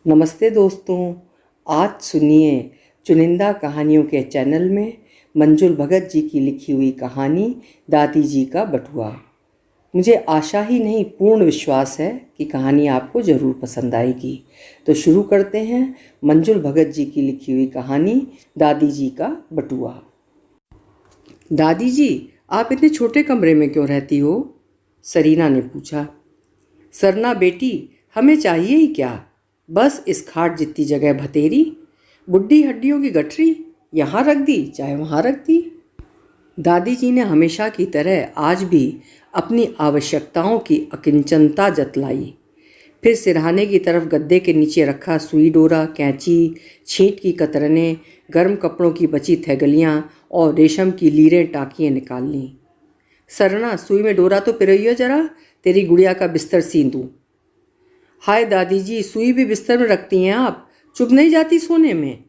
नमस्ते दोस्तों, आज सुनिए चुनिंदा कहानियों के चैनल में मंजुल भगत जी की लिखी हुई कहानी दादी जी का बटुआ। मुझे आशा ही नहीं पूर्ण विश्वास है कि कहानी आपको ज़रूर पसंद आएगी। तो शुरू करते हैं मंजुल भगत जी की लिखी हुई कहानी दादी जी का बटुआ। दादी जी, आप इतने छोटे कमरे में क्यों रहती हो? सरीना ने पूछा। सरना बेटी, हमें चाहिए ही क्या, बस इस खाट जितनी जगह भतेरी, बुढ़ी हड्डियों की गठरी यहाँ रख दी चाहे वहाँ रख दी। दादी जी ने हमेशा की तरह आज भी अपनी आवश्यकताओं की अकिंचनता जतलाई। फिर सिरहाने की तरफ गद्दे के नीचे रखा सुई डोरा, कैंची, छींट की कतरनें, गर्म कपड़ों की बची थैगलियाँ और रेशम की लीरें टाँकियाँ निकाल लीं। सरना, सुई में डोरा तो पिरोइयो जरा, तेरी गुड़िया का बिस्तर सीं दूँ। हाय दादी जी, सुई भी बिस्तर में रखती हैं आप, चुभ नहीं जाती सोने में?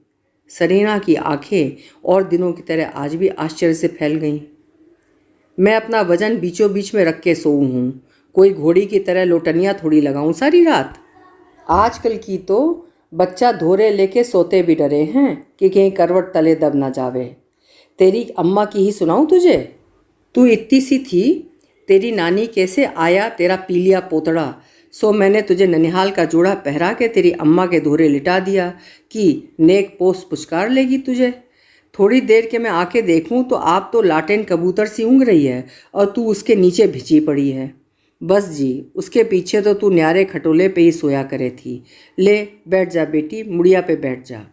सरीना की आंखें और दिनों की तरह आज भी आश्चर्य से फैल गईं। मैं अपना वजन बीचों बीच में रख के सोऊं हूँ, कोई घोड़ी की तरह लोटनियाँ थोड़ी लगाऊं सारी रात। आजकल की तो बच्चा धोरे लेके सोते भी डरे हैं कि कहीं करवट तले दब ना जावे। तेरी अम्मा की ही सुनाऊं तुझे? तू इतनी सी थी, तेरी नानी कैसे आया तेरा पीलिया पोतड़ा, सो मैंने तुझे ननिहाल का जोड़ा पहरा के तेरी अम्मा के धोरे लिटा दिया कि नेक पोस्ट पुचकार लेगी तुझे। थोड़ी देर के मैं आके देखूं तो आप तो लाटेन कबूतर सी ऊँग रही है और तू उसके नीचे भिजी पड़ी है। बस जी, उसके पीछे तो तू न्यारे खटोले पे ही सोया करे थी। ले बैठ जा बेटी, मुड़िया पे बैठ जा।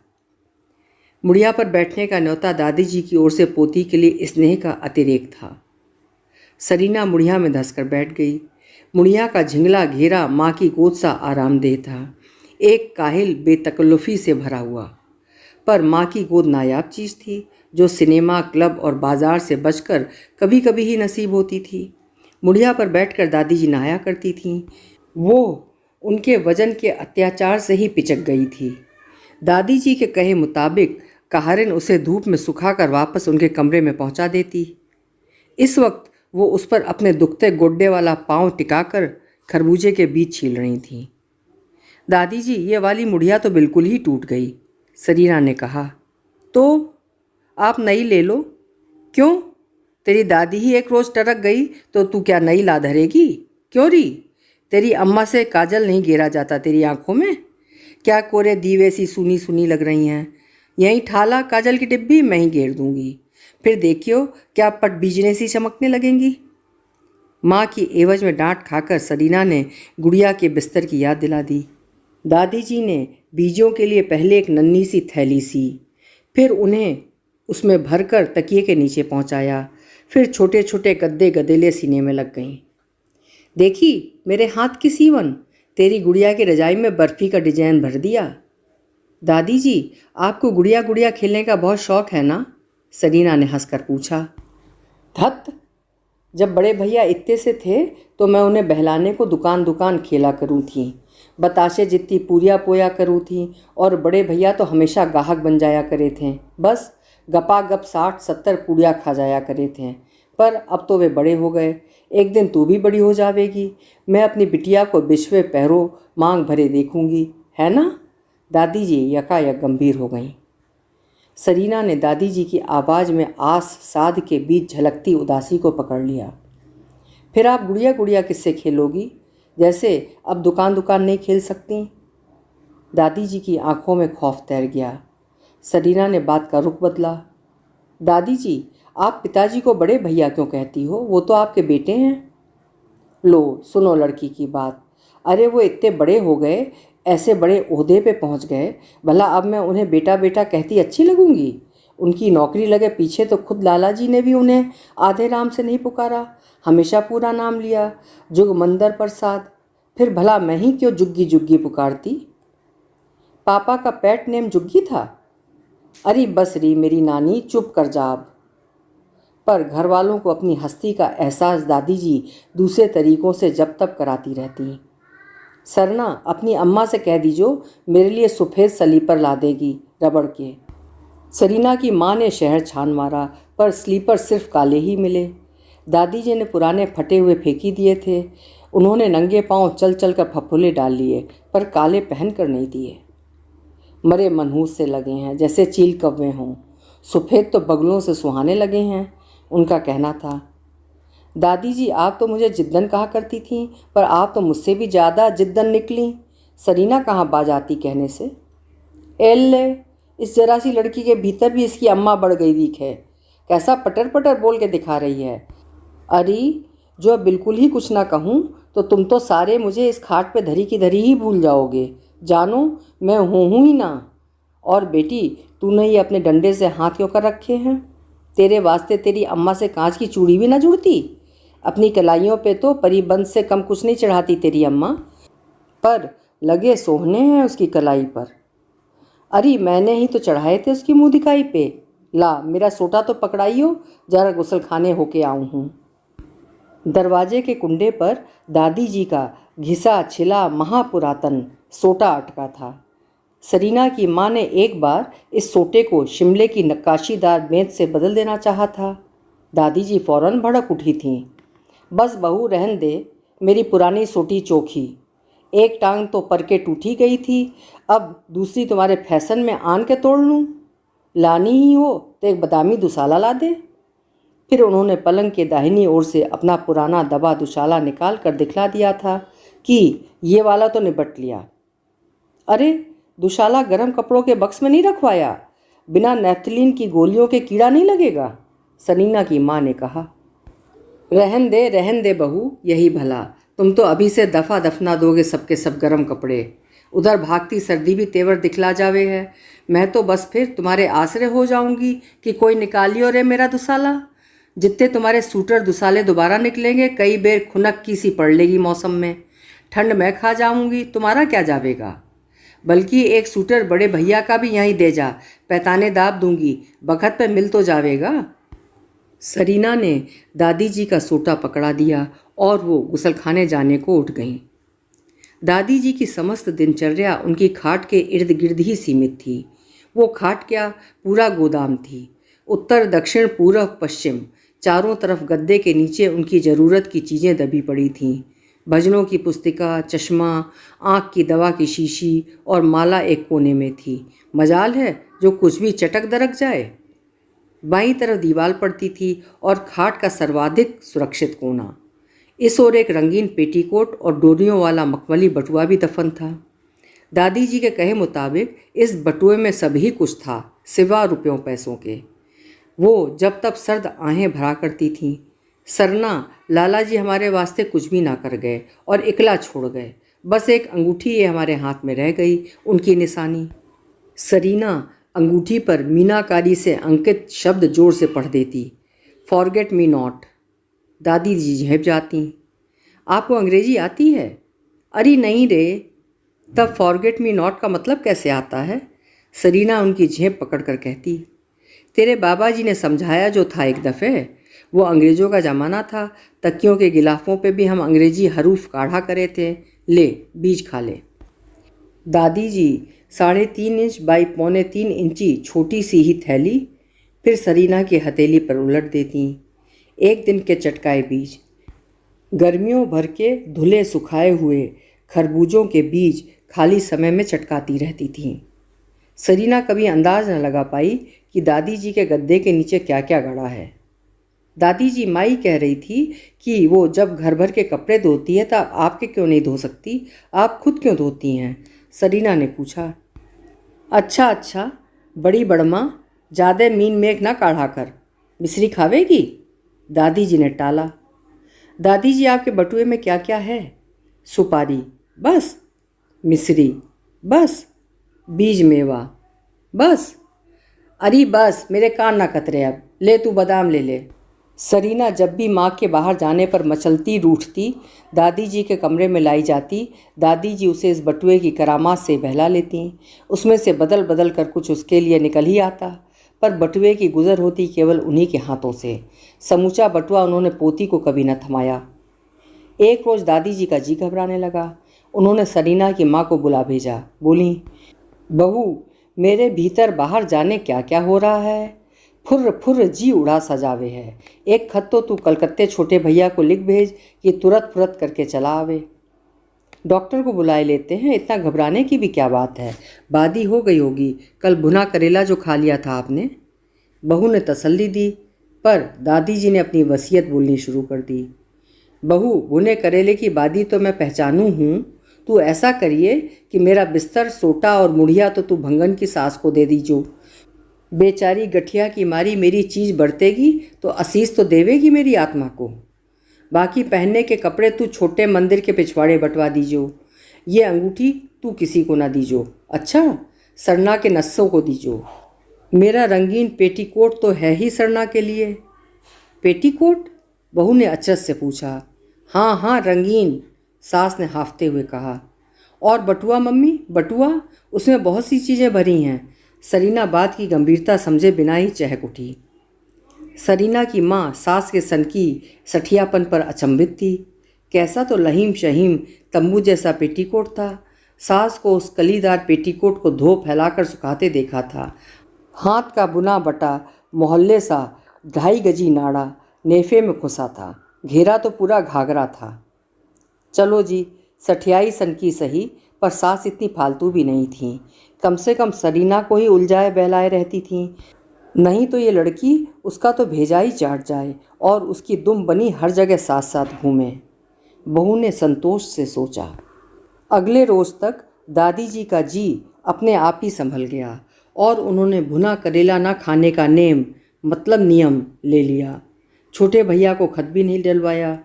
मुड़िया पर बैठने का न्योता दादी जी की ओर से पोती के लिए स्नेह का अतिरेक था। सरीना मुड़िया में धंसकर बैठ गई। मुड़िया का झिंगला घेरा माँ की गोद सा आरामदेह था, एक काहिल बेतकल्लुफ़ी से भरा हुआ। पर माँ की गोद नायाब चीज़ थी जो सिनेमा, क्लब और बाजार से बचकर कभी कभी ही नसीब होती थी। मुड़िया पर बैठकर दादी जी नहाया करती थीं। वो उनके वजन के अत्याचार से ही पिचक गई थी। दादी जी के कहे मुताबिक कहारिन उसे धूप में सुखाकर वापस उनके कमरे में पहुंचा देती। इस वक्त वो उस पर अपने दुखते गोड्डे वाला पाँव टिकाकर खरबूजे के बीज छील रही थीं। दादी जी, ये वाली मुड़िया तो बिल्कुल ही टूट गई, सरीना ने कहा। तो आप नई ले लो। क्यों? तेरी दादी ही एक रोज़ टरक गई तो तू क्या नई ला धरेगी? क्यों री? तेरी अम्मा से काजल नहीं गेरा जाता तेरी आंखों में? क्या कोरे दीवे सी सुनी सुनी लग रही हैं? यहीं ठाला काजल की डिब्बी, मैं ही गेर दूंगी, फिर देखियो क्या पट बीजने सी चमकने लगेंगी। माँ की एवज में डांट खाकर सरीना ने गुड़िया के बिस्तर की याद दिला दी। दादी जी ने बीजों के लिए पहले एक नन्ही सी थैली सी, फिर उन्हें उसमें भरकर तकिए के नीचे पहुँचाया, फिर छोटे छोटे गद्दे गदेले सीने में लग गईं। देखी मेरे हाथ की सीवन, तेरी गुड़िया की रजाई में बर्फ़ी का डिजाइन भर दिया। दादी जी, आपको गुड़िया गुड़िया खेलने का बहुत शौक़ है ना? सरीना ने हंसकर पूछा। धत, जब बड़े भैया इत्ते से थे तो मैं उन्हें बहलाने को दुकान दुकान खेला करूँ थी, बताशे जितनी पूरिया पोया करूँ थी, और बड़े भैया तो हमेशा गाहक बन जाया करे थे। बस गपा गप 60-70 पूड़िया खा जाया करे थे। पर अब तो वे बड़े हो गए, एक दिन तू भी बड़ी हो जावेगी, मैं अपनी बिटिया को विश्वे पैरों मांग भरे देखूंगी, है ना? दादी जी यकायक गंभीर हो गईं। सरीना ने दादी जी की आवाज़ में आस साध के बीच झलकती उदासी को पकड़ लिया। फिर आप गुड़िया गुड़िया किससे खेलोगी, जैसे अब दुकान दुकान नहीं खेल सकती? दादी जी की आंखों में खौफ तैर गया। सरीना ने बात का रुख बदला। दादी जी, आप पिताजी को बड़े भैया क्यों कहती हो? वो तो आपके बेटे हैं। लो सुनो लड़की की बात, अरे वो इतने बड़े हो गए, ऐसे बड़े ओहदे पे पहुंच गए, भला अब मैं उन्हें बेटा बेटा कहती अच्छी लगूंगी? उनकी नौकरी लगे पीछे तो खुद लाला जी ने भी उन्हें आधे नाम से नहीं पुकारा, हमेशा पूरा नाम लिया, जुगमंदर प्रसाद। फिर भला मैं ही क्यों जुग्गी जुग्गी पुकारती? पापा का पेट नेम जुग्गी था? अरे बस री मेरी नानी, चुप कर जा अब। पर घर वालों को अपनी हस्ती का एहसास दादी जी दूसरे तरीकों से जब तब कराती रहती। सरना, अपनी अम्मा से कह दीजो मेरे लिए सफ़ेद स्लीपर ला देगी रबड़ के। सरीना की माँ ने शहर छान मारा पर स्लीपर सिर्फ काले ही मिले। दादी जी ने पुराने फटे हुए फेंकी दिए थे। उन्होंने नंगे पांव चल चल कर फफोले डाल लिए पर काले पहन कर नहीं दिए। मरे मनहूस से लगे हैं, जैसे चील कौवे हों। सफ़ेद तो बगलों से सुहाने लगे हैं। उनका कहना था, दादी जी आप तो मुझे जिद्दन कहा करती थीं, पर आप तो मुझसे भी ज़्यादा जिद्दन निकली। सरीना कहाँ बाज आती कहने से। एल्ले, इस जरा सी लड़की के भीतर भी इसकी अम्मा बढ़ गई दिख है। कैसा पटर पटर बोल के दिखा रही है। अरे जो अब बिल्कुल ही कुछ ना कहूँ तो तुम तो सारे मुझे इस खाट पे धरी की धरी ही भूल जाओगे। जानो मैं हूँ ही ना। और बेटी तूने ये अपने डंडे से हाथ क्यों कर रखे हैं? तेरे वास्ते तेरी अम्मा से कांच की चूड़ी भी ना जुड़ती? अपनी कलाइयों पे तो परिबंध से कम कुछ नहीं चढ़ाती तेरी अम्मा, पर लगे सोहने हैं उसकी कलाई पर। अरे मैंने ही तो चढ़ाए थे उसकी मुँह दिखाई पे। ला मेरा सोटा तो पकड़ाइयो, जरा गुसल खाने होके आऊँ हूँ। दरवाजे के कुंडे पर दादी जी का घिसा छिला महापुरातन सोटा अटका था। सरीना की माँ ने एक बार इस सोटे को शिमले की नक्काशीदार मेज से बदल देना चाहा था। दादी जी फौरन भड़क उठी थीं। बस बहू रहन दे, मेरी पुरानी सोटी चोखी। एक टांग तो पर के टूटी गई थी, अब दूसरी तुम्हारे फैशन में आन के तोड़ लूँ? लानी ही हो तो एक बदामी दुसाला ला दे। फिर उन्होंने पलंग के दाहिनी ओर से अपना पुराना दबा दुशाला निकाल कर दिखला दिया था कि ये वाला तो निपट लिया। अरे दुशाला गर्म कपड़ों के बक्स में नहीं रखवाया? बिना नेफ्थलीन की गोलियों के कीड़ा नहीं लगेगा? सनीना की माँ ने कहा। रहन दे बहू, यही भला। तुम तो अभी से दफ़ा दफना दोगे सबके सब गर्म कपड़े। उधर भागती सर्दी भी तेवर दिखला जावे है। मैं तो बस फिर तुम्हारे आसरे हो जाऊंगी कि कोई निकालियो रे मेरा दुसाला। जितने तुम्हारे सूटर दुसाले दोबारा निकलेंगे, कई बेर खुनक की सी पड़ लेगी मौसम में। ठंड मैं खा जाऊंगी, तुम्हारा क्या जावेगा। बल्कि एक सूटर बड़े भैया का भी यहीं दे जा, पैताने दाब दूंगी, बखत पे मिल तो जावेगा। सरीना ने दादी जी का सोटा पकड़ा दिया और वो गुसलखाने जाने को उठ गईं। दादी जी की समस्त दिनचर्या उनकी खाट के इर्द गिर्द ही सीमित थी। वो खाट क्या, पूरा गोदाम थी। उत्तर दक्षिण पूर्व पश्चिम चारों तरफ गद्दे के नीचे उनकी ज़रूरत की चीज़ें दबी पड़ी थीं। भजनों की पुस्तिका, चश्मा, आँख की दवा की शीशी और माला एक कोने में थी। मजाल है जो कुछ भी चटक दरक जाए। बाईं तरफ दीवार पड़ती थी और खाट का सर्वाधिक सुरक्षित कोना। इस ओर एक रंगीन पेटीकोट और डोरियों वाला मखमली बटुआ भी दफन था। दादी जी के कहे मुताबिक इस बटुए में सभी कुछ था, सिवा रुपयों पैसों के। वो जब तब सर्द आहें भरा करती थीं। सरना लाला जी हमारे वास्ते कुछ भी ना कर गए और इकला छोड़ गए। बस एक अंगूठी ये हमारे हाथ में रह गई, उनकी निशानी। सरीना अंगूठी पर मीनाकारी से अंकित शब्द जोर से पढ़ देती, फॉरगेट मी नॉट। दादी जी झेप जाती। आपको अंग्रेजी आती है? अरे नहीं रे, तब फॉरगेट मी नॉट का मतलब कैसे आता है? सरीना उनकी झेप पकड़ कर कहती, तेरे बाबा जी ने समझाया जो था एक दफ़े। वो अंग्रेज़ों का ज़माना था, तकियों के गिलाफ़ों पे भी हम अंग्रेजी हरूफ काढ़ा करे थे। ले बीज खा ले। दादी जी 3.5 इंच बाई 3.25 इंची छोटी सी ही थैली फिर सरीना की हथेली पर उलट देती। एक दिन के चटकाए बीज, गर्मियों भर के धुले सुखाए हुए खरबूजों के बीज खाली समय में चटकाती रहती थीं। सरीना कभी अंदाज न लगा पाई कि दादी जी के गद्दे के नीचे क्या क्या गड़ा है। दादी जी माई कह रही थी कि वो जब घर भर के कपड़े धोती है तब आपके क्यों नहीं धो सकती, आप खुद क्यों धोती हैं? सरीना ने पूछा। अच्छा, बड़ी बड़मा, ज़्यादा मीन मेघ ना काढ़ा कर, मिश्री खावेगी? दादी जी ने टाला। दादी जी आपके बटुए में क्या क्या है? सुपारी बस, मिश्री बस, बीज मेवा बस। अरे बस, मेरे कान ना कतरे अब, ले तू बादाम ले ले। सरीना जब भी माँ के बाहर जाने पर मचलती रूठती दादी जी के कमरे में लाई जाती। दादी जी उसे इस बटुए की करामात से बहला लेती। उसमें से बदल बदल कर कुछ उसके लिए निकल ही आता, पर बटुए की गुजर होती केवल उन्हीं के हाथों से। समूचा बटुआ उन्होंने पोती को कभी न थमाया। एक रोज़ दादी जी का जी घबराने लगा। उन्होंने सरीना की माँ को बुला भेजा। बोली, बहू मेरे भीतर बाहर जाने क्या क्या हो रहा है। फुर्र फुर्र जी उड़ा सजावे है। एक खत तो तू कलकत्ते छोटे भैया को लिख भेज कि तुरंत फुरत करके चला आवे। डॉक्टर को बुलाए लेते हैं, इतना घबराने की भी क्या बात है। बादी हो गई होगी, कल भुना करेला जो खा लिया था आपने। बहू ने तसल्ली दी, पर दादी जी ने अपनी वसीयत बोलनी शुरू कर दी। बहू, भुने करेले की बादी तो मैं पहचानूं हूँ। तू ऐसा करिए कि मेरा बिस्तर, सोटा और मुढ़िया तो तू भंगन की सास को दे दीजो। बेचारी गठिया की मारी मेरी चीज़ बरतेगी तो असीस तो देवेगी मेरी आत्मा को। बाकी पहनने के कपड़े तू छोटे मंदिर के पिछवाड़े बंटवा दीजो। ये अंगूठी तू किसी को ना दीजो, अच्छा सरना के नस्सों को दीजो। मेरा रंगीन पेटीकोट तो है ही सरना के लिए। पेटीकोट? बहू ने अचरज से पूछा। हाँ हाँ रंगीन, सास ने हाफते हुए कहा। और बटुआ मम्मी, बटुआ? उसमें बहुत सी चीज़ें भरी हैं। सरीना बात की गंभीरता समझे बिना ही चहक उठी। सरीना की माँ सास के सनकी सठियापन पर अचंभित थी। कैसा तो लहीम शहीम तंबू जैसा पेटीकोट था। सास को उस कलीदार पेटीकोट को धो फैलाकर सुखाते देखा था। हाथ का बुना बटा मोहल्ले सा 2.5 गजी नाड़ा नेफे में खुसा था। घेरा तो पूरा घाघरा था। चलो जी, सठियाई सनकी सही, पर सास इतनी फालतू भी नहीं थी। कम से कम सरीना को ही उलझाए बहलाए रहती थी। नहीं तो ये लड़की उसका तो भेजा ही चाट जाए और उसकी दुम बनी हर जगह साथ साथ घूमे। बहू ने संतोष से सोचा। अगले रोज तक दादी जी का जी अपने आप ही संभल गया और उन्होंने भुना करेला ना खाने का नेम, मतलब नियम ले लिया। छोटे भैया को खत भी नहीं डलवाया।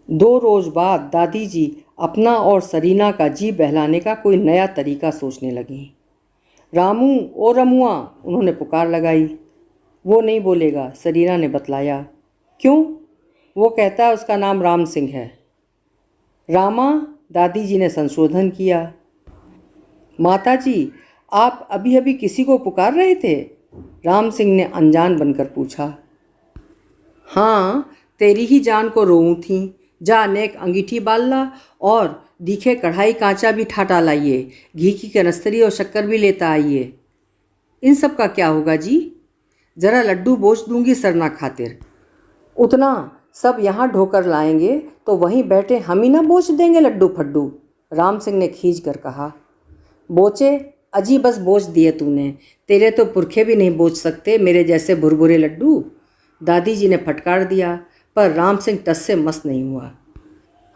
2 रोज बाद दादी जी अपना और सरीना का जी बहलाने का कोई नया तरीका सोचने लगी। रामू, ओ रमुआ, उन्होंने पुकार लगाई। वो नहीं बोलेगा, सरीना ने बतलाया। क्यों? वो कहता है उसका नाम राम सिंह है। रामा, दादी जी ने संशोधन किया। माता जी, आप अभी अभी किसी को पुकार रहे थे? राम सिंह ने अनजान बनकर पूछा। हाँ, तेरी ही जान को रोऊँ थी। जा नेक अंगीठी बाल ला और दिखे कढ़ाई कांचा भी ठाटा लाइए। घी की कनस्तरी और शक्कर भी लेता आइए। इन सब का क्या होगा जी? ज़रा लड्डू बोझ दूंगी सरना खातिर। उतना सब यहाँ ढोकर लाएंगे तो वहीं बैठे हम ही ना बोझ देंगे लड्डू फड्डू, राम सिंह ने खींच कर कहा। बोचे, अजी बस बोझ दिए तूने। तेरे तो पुरखे भी नहीं बोझ सकते मेरे जैसे भुरभुरे लड्डू, दादी जी ने फटकार दिया। पर राम सिंह टस से मस नहीं हुआ।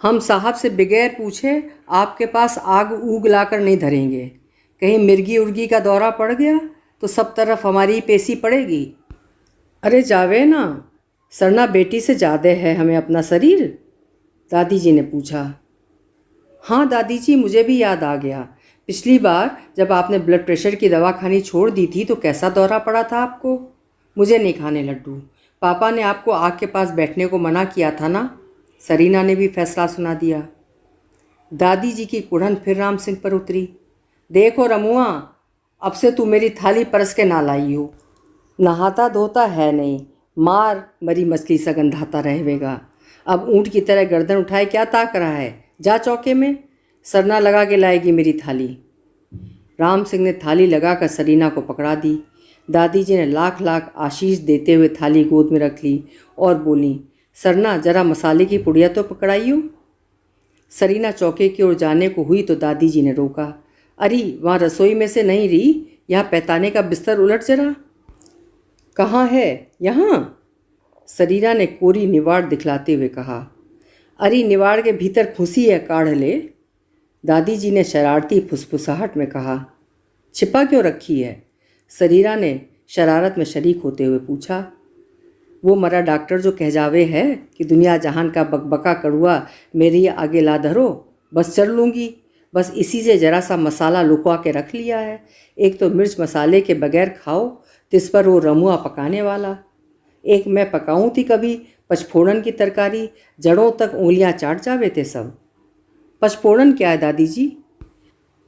हम साहब से बगैर पूछे आपके पास आग ऊग लाकर नहीं धरेंगे। कहीं मिर्गी उर्गी का दौरा पड़ गया तो सब तरफ हमारी पेशी पड़ेगी। अरे जावे ना, सरना बेटी से ज़्यादा है हमें अपना शरीर, दादी जी ने पूछा। हाँ दादी जी, मुझे भी याद आ गया। पिछली बार जब आपने ब्लड प्रेशर की दवा खानी छोड़ दी थी तो कैसा दौरा पड़ा था आपको। मुझे नहीं खाने लड्डू। पापा ने आपको आग के पास बैठने को मना किया था ना, सरीना ने भी फैसला सुना दिया। दादी जी की कुढ़न फिर राम सिंह पर उतरी। देखो रमुआ, अब से तू मेरी थाली परस के ना लाई हो। नहाता धोता है नहीं, मार मरी मछली सा गंधाता रहेगा। अब ऊँट की तरह गर्दन उठाए क्या ताक रहा है? जा चौके में, सरना लगा के लाएगी मेरी थाली। राम सिंह ने थाली लगाकर सरीना को पकड़ा दी। दादी जी ने लाख लाख आशीष देते हुए थाली गोद में रख ली और बोली, सरना जरा मसाले की पुड़िया तो पकड़ाइयो। सरीना चौके की ओर जाने को हुई तो दादी जी ने रोका। अरे वहाँ रसोई में से नहीं रही, यहाँ पैताने का बिस्तर उलट जरा। कहाँ है? यहाँ, सरीना ने कोरी निवाड़ दिखलाते हुए कहा। अरे निवाड़ के भीतर खुशी है, काढ़ ले, दादी जी ने शरारती फुसफुसाहट में कहा। छिपा क्यों रखी है? सरीना ने शरारत में शरीक होते हुए पूछा। वो मरा डॉक्टर जो कह जावे है कि दुनिया जहान का बकबका कड़ुआ मेरी आगे ला धरो, बस चल लूँगी। बस इसी से ज़रा सा मसाला लुकवा के रख लिया है। एक तो मिर्च मसाले के बगैर खाओ, तिस पर वो रमुआ पकाने वाला। एक मैं पकाऊँ थी कभी पचफोड़न की तरकारी, जड़ों तक उंगलियाँ चाट जावे थे सब। पचफोड़न क्या है दादी जी?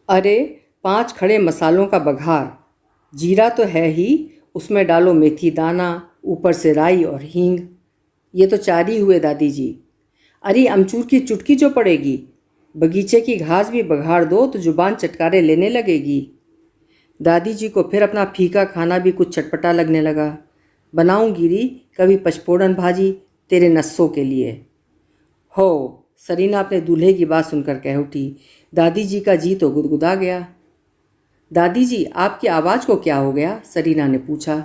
अरे 5 खड़े मसालों का बघार। जीरा तो है ही, उसमें डालो मेथी दाना, ऊपर से राई और हींग। ये तो 4 ही हुए दादी जी। अरे अमचूर की चुटकी जो पड़ेगी। बगीचे की घास भी बघाड़ दो तो जुबान चटकारे लेने लगेगी। दादी जी को फिर अपना फीका खाना भी कुछ चटपटा लगने लगा। बनाऊं गिरी कभी पचफोड़न भाजी तेरे नस्सों के लिए। हो, सरीना अपने दूल्हे की बात सुनकर कह उठी। दादी जी का जी तो गुदगुदा गया। दादी जी, आपकी आवाज़ को क्या हो गया? सरीना ने पूछा।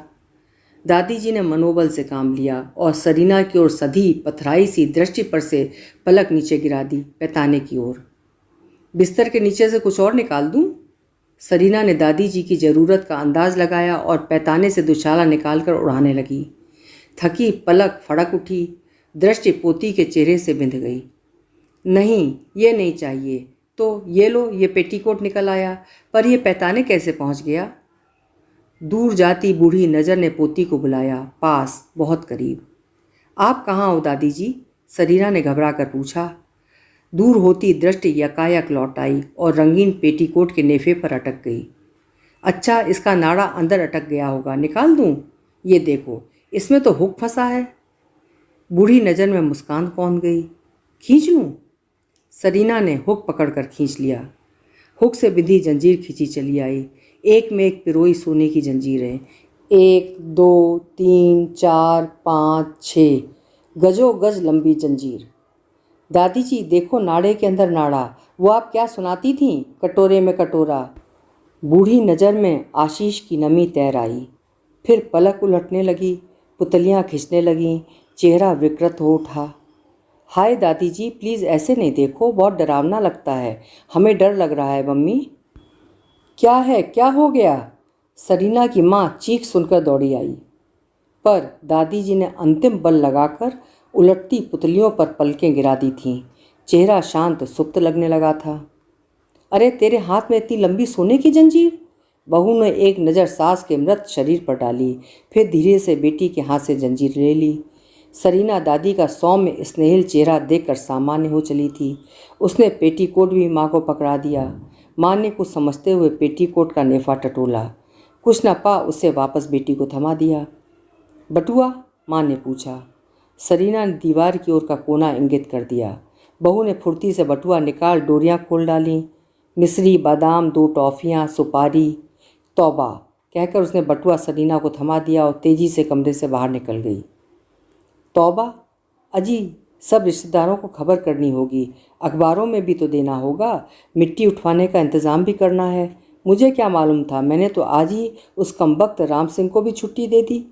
दादी जी ने मनोबल से काम लिया और सरीना की ओर सधी पथराई सी दृष्टि पर से पलक नीचे गिरा दी, पैताने की ओर। बिस्तर के नीचे से कुछ और निकाल दूं? सरीना ने दादी जी की ज़रूरत का अंदाज लगाया और पैताने से दुशाला निकालकर उड़ाने लगी। थकी पलक फड़क उठी, दृष्टि पोती के चेहरे से बिंध गई। नहीं, ये नहीं चाहिए। तो ये लो, ये पेटीकोट निकल आया, पर ये पैताने कैसे पहुंच गया? दूर जाती बूढ़ी नज़र ने पोती को बुलाया, पास, बहुत करीब। आप कहाँ हो दादी जी? सरीना ने घबरा कर पूछा। दूर होती दृष्टि यकायक लौट आई और रंगीन पेटीकोट के नेफे पर अटक गई। अच्छा, इसका नाड़ा अंदर अटक गया होगा, निकाल दूं? ये देखो, इसमें तो हुक फंसा है। बूढ़ी नज़र में मुस्कान कौन गई। खींच लूं? सरीना ने हुक पकड़कर खींच लिया। हुक से बिंधी जंजीर खींची चली आई। एक में एक पिरोई सोने की जंजीरें। 1, 2, 3, 4, 5, 6 गजो गज लंबी जंजीर। दादी जी देखो, नाड़े के अंदर नाड़ा। वो आप क्या सुनाती थीं, कटोरे में कटोरा। बूढ़ी नज़र में आशीष की नमी तैर आई। फिर पलक उलटने लगी, पुतलियाँ खिंचने लगीं, चेहरा विकृत हो उठा। हाय दादी जी, प्लीज़ ऐसे नहीं देखो, बहुत डरावना लगता है। हमें डर लग रहा है मम्मी। क्या है, क्या हो गया? सरीना की माँ चीख सुनकर दौड़ी आई, पर दादी जी ने अंतिम बल लगाकर उलटती पुतलियों पर पलकें गिरा दी थीं। चेहरा शांत सुप्त लगने लगा था। अरे, तेरे हाथ में इतनी लंबी सोने की जंजीर? बहू ने एक नज़र सास के मृत शरीर पर डाली, फिर धीरे से बेटी के हाथ से जंजीर ले ली। सरीना दादी का सौम्य स्नेहिल चेहरा देखकर सामान्य हो चली थी। उसने पेटीकोट भी माँ को पकड़ा दिया। माँ ने कुछ समझते हुए पेटीकोट का नेफा टटोला। कुछ न पा उसे वापस बेटी को थमा दिया। बटुआ? माँ ने पूछा। सरीना ने दीवार की ओर का कोना इंगित कर दिया। बहू ने फुर्ती से बटुआ निकाल डोरियां खोल डालीं। मिश्री, बादाम, 2 टॉफ़ियाँ, सुपारी। तौबा कहकर उसने बटुआ सरीना को थमा दिया और तेजी से कमरे से बाहर निकल गई। तौबा? अजी, सब रिश्तेदारों को खबर करनी होगी, अखबारों में भी तो देना होगा, मिट्टी उठवाने का इंतज़ाम भी करना है। मुझे क्या मालूम था, मैंने तो आज ही उस कमबख्त राम सिंह को भी छुट्टी दे दी।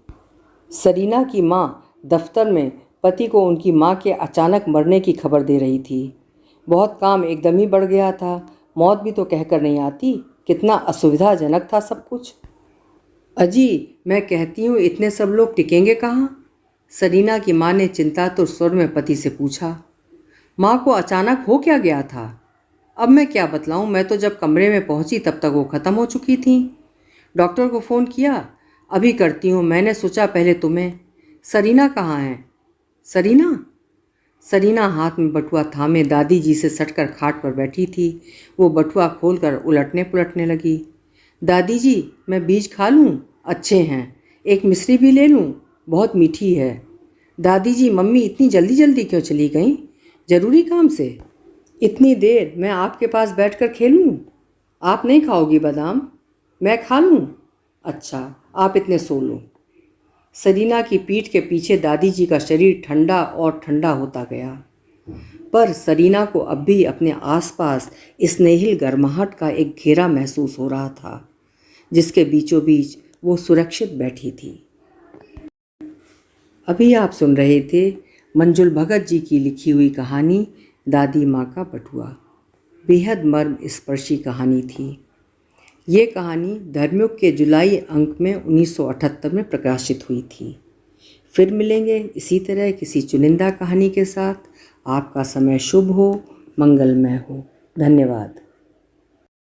सरीना की माँ दफ्तर में पति को उनकी माँ के अचानक मरने की खबर दे रही थी। बहुत काम एकदम ही बढ़ गया था। मौत भी तो कहकर नहीं आती। कितना असुविधाजनक था सब कुछ। अजी, मैं कहती हूँ, इतने सब लोग टिकेंगे कहाँ? सरीना की माँ ने चिंतातुर स्वर में पति से पूछा। माँ को अचानक हो क्या गया था? अब मैं क्या बतलाऊँ, मैं तो जब कमरे में पहुँची तब तक वो ख़त्म हो चुकी थी। डॉक्टर को फ़ोन किया? अभी करती हूँ, मैंने सोचा पहले तुम्हें। सरीना कहाँ है? सरीना? सरीना हाथ में बटुआ थामे दादी जी से सटकर खाट पर बैठी थी। वो बटुआ खोलकर उलटने पुलटने लगी। दादी जी, मैं बीज खा लूँ? अच्छे हैं। एक मिश्री भी ले लूँ? बहुत मीठी है। दादी जी, मम्मी इतनी जल्दी जल्दी क्यों चली गईं? ज़रूरी काम से? इतनी देर मैं आपके पास बैठकर खेलूँ? आप नहीं खाओगी बादाम? मैं खा लूँ? अच्छा, आप इतने सो लो। सरीना की पीठ के पीछे दादी जी का शरीर ठंडा और ठंडा होता गया, पर सरीना को अब भी अपने आसपास स्नेहिल गर्माहट का एक घेरा महसूस हो रहा था, जिसके बीचों बीच वो सुरक्षित बैठी थी। अभी आप सुन रहे थे मंजुल भगत जी की लिखी हुई कहानी दादी माँ का बटुआ। बेहद मर्म स्पर्शी कहानी थी। ये कहानी धर्मयुग के जुलाई अंक में 1978 में प्रकाशित हुई थी। फिर मिलेंगे इसी तरह किसी चुनिंदा कहानी के साथ। आपका समय शुभ हो, मंगलमय हो। धन्यवाद।